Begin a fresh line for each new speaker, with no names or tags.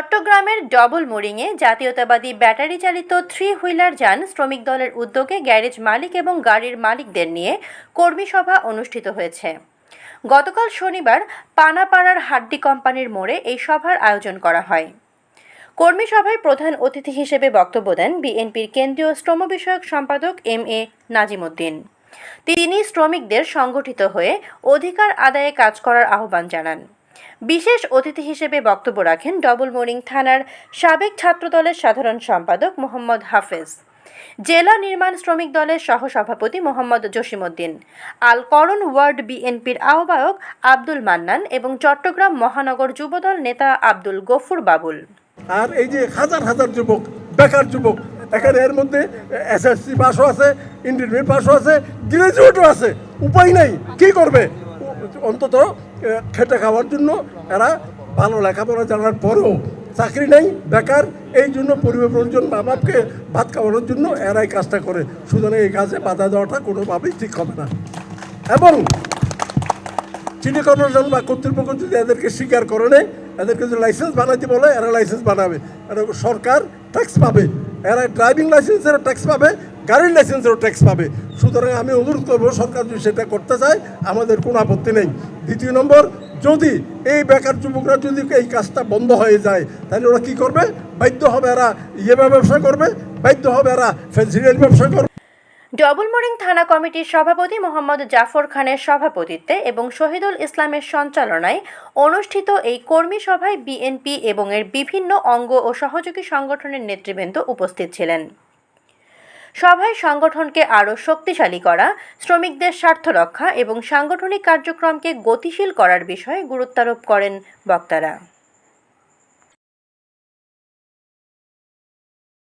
চট্টগ্রামের ডবল মোরিংয়ে জাতীয়তাবাদী ব্যাটারি চালিত থ্রি হুইলার যান শ্রমিক দলের উদ্যোগে গ্যারেজ মালিক এবং গাড়ির মালিকদের নিয়ে কর্মী সভা অনুষ্ঠিত হয়েছে। গতকাল শনিবার পানাপাড়ার হাড্ডি কোম্পানির মোড়ে এই সভার আয়োজন করা হয়। কর্মী সভায় প্রধান অতিথি হিসেবে বক্তব্য দেন বিএনপির কেন্দ্রীয় শ্রম বিষয়ক সম্পাদক এম.এ. নাজিমুদ্দিন। তিনি শ্রমিকদের সংগঠিত হয়ে অধিকার আদায়ে কাজ করার আহ্বান জানান। বিশেষ অতিথি হিসেবে বক্তব্য রাখেন ডবল মোরিং থানার সাবেক ছাত্রদলের সাধারণ সম্পাদক মোহাম্মদ হাফেজ, জেলা নির্মাণ শ্রমিক দলের সহসভাপতি মোহাম্মদ জসিমউদ্দিন, আল করণ ওয়ার্ড বিএনপির আহ্বায়ক আব্দুল মান্নান এবং চট্টগ্রাম মহানগর যুবদল নেতা আব্দুল গফুর বাবুল।
আর এই যে হাজার হাজার যুবক, বেকার যুবক, এখানে এর মধ্যে এসএসসি পাসও আছে, ইন্টারমিডিয়েট পাসও আছে, গ্রাজুয়েটও আছে। উপায় নাই, কি করবে? অন্তত খেটে খাওয়ার জন্য এরা ভালো লেখাপড়া জানার পরেও চাকরি নেই, বেকার। এই জন্য পরিবার প্রয়োজন, মা বাপকে ভাত খাওয়ানোর জন্য এরাই কাজটা করে। সুতরাং এই কাজে বাধা দেওয়াটা কোনোভাবেই ঠিক হবে না। এবং সিটি কর্পোরেশন বা কর্তৃপক্ষ যদি এদেরকে স্বীকার করে নেয়, এদেরকে যদি লাইসেন্স বানাইতে বলে, এরা লাইসেন্স বানাবে। এরা সরকার ট্যাক্স পাবে, এরা ড্রাইভিং লাইসেন্সেরও ট্যাক্স পাবে, গাড়ির লাইসেন্সেরও ট্যাক্স পাবে। সুতরাং আমি অনুরোধ করবো, সরকার যদি সেটা করতে চায় আমাদের কোনো আপত্তি নেই। দ্বিতীয় নম্বর, যদি এই বেকার যুবকরা যদি এই কাজটা বন্ধ হয়ে যায়, তাহলে ওরা কী করবে? বাধ্য হবে এরা ব্যবসা করবে, বাধ্য হবে এরা ফ্যান্সি ব্যবসা করবে।
ডবল মোরিং থানা কমিটির সভাপতি মোহাম্মদ জাফর খানের সভাপতিত্বে এবং শহীদুল ইসলামের সঞ্চালনায় অনুষ্ঠিত এই কর্মী সভায় বিএনপি এবং এর বিভিন্ন অঙ্গ ও সহযোগী সংগঠনের নেতৃবৃন্দ উপস্থিত ছিলেন। সভায় সংগঠনকে আরও শক্তিশালী করা, শ্রমিকদের স্বার্থ রক্ষা এবং সাংগঠনিক কার্যক্রমকে গতিশীল করার বিষয়ে গুরুত্বারোপ করেন বক্তারা।